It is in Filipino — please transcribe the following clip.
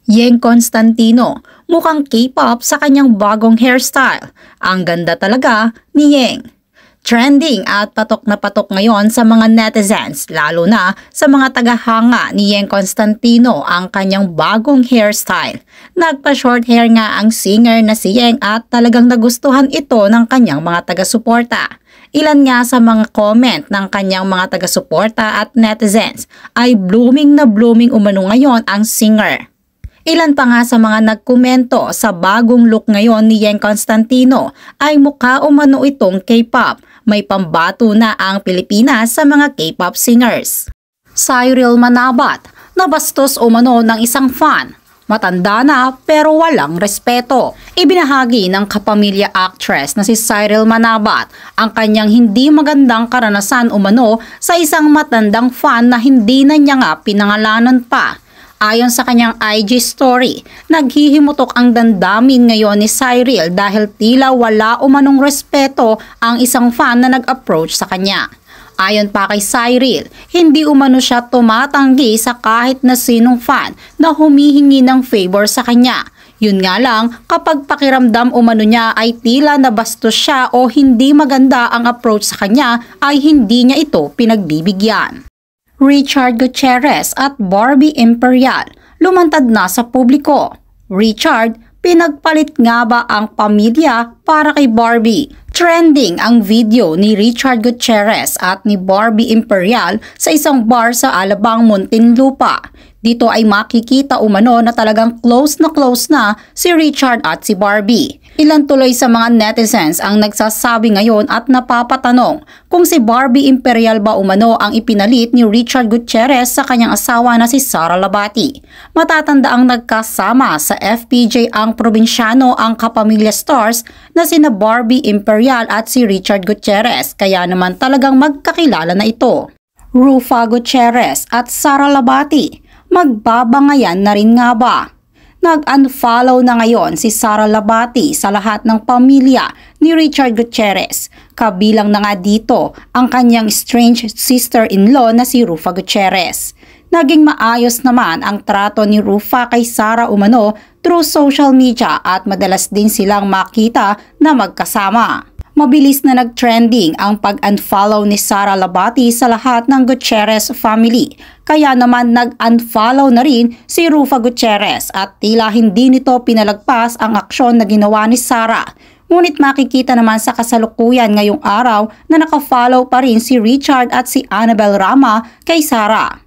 Yeng Constantino, mukhang K-pop sa kanyang bagong hairstyle. Ang ganda talaga ni Yeng. Trending at patok na patok ngayon sa mga netizens, lalo na sa mga tagahanga ni Yeng Constantino ang kanyang bagong hairstyle. Nagpa-short hair nga ang singer na si Yeng at talagang nagustuhan ito ng kanyang mga taga-suporta. Ilan nga sa mga comment ng kanyang mga taga-suporta at netizens ay blooming na blooming umano ngayon ang singer. Ilan pa nga sa mga nagkomento sa bagong look ngayon ni Yeng Constantino ay mukha umano itong K-pop. May pambato na ang Pilipinas sa mga K-pop singers. Cyril Manabat, nabastos umano ng isang fan. Matanda na pero walang respeto. Ibinahagi ng kapamilya actress na si Cyril Manabat ang kanyang hindi magandang karanasan umano sa isang matandang fan na hindi na niya nga pinangalanan pa. Ayon sa kanyang IG story, naghihimutok ang damdamin ngayon ni Cyril dahil tila wala umanong respeto ang isang fan na nag-approach sa kanya. Ayon pa kay Cyril, hindi umano siya tumatanggi sa kahit na sinong fan na humihingi ng favor sa kanya. Yun nga lang, kapag pakiramdam umano niya ay tila nabastos siya o hindi maganda ang approach sa kanya ay hindi niya ito pinagbibigyan. Richard Gutierrez at Barbie Imperial lumantad na sa publiko. Richard, pinagpalit nga ba ang pamilya para kay Barbie? Trending ang video ni Richard Gutierrez at ni Barbie Imperial sa isang bar sa Alabang, Muntinlupa. Dito ay makikita umano na talagang close na si Richard at si Barbie. Ilan tuloy sa mga netizens ang nagsasabi ngayon at napapatanong kung si Barbie Imperial ba umano ang ipinalit ni Richard Gutierrez sa kanyang asawa na si Sara Labati. Matatanda ang nagkasama sa FPJ ang probinsyano ang kapamilya stars na sina Barbie Imperial at si Richard Gutierrez, kaya naman talagang magkakilala na ito. Rufa Gutierrez at Sara Labati, magbabangayan na rin nga ba? Nag-unfollow na ngayon si Sara Labati sa lahat ng pamilya ni Richard Gutierrez. Kabilang na nga dito ang kanyang strange sister-in-law na si Rufa Gutierrez. Naging maayos naman ang trato ni Rufa kay Sara umano through social media at madalas din silang makita na magkasama. Mabilis na nag-trending ang pag-unfollow ni Sara Labati sa lahat ng Gutierrez family. Kaya naman nag-unfollow na rin si Rufa Gutierrez at tila hindi nito pinalagpas ang aksyon na ginawa ni Sara. Ngunit makikita naman sa kasalukuyan ngayong araw na nakafollow pa rin si Richard at si Annabel Rama kay Sara.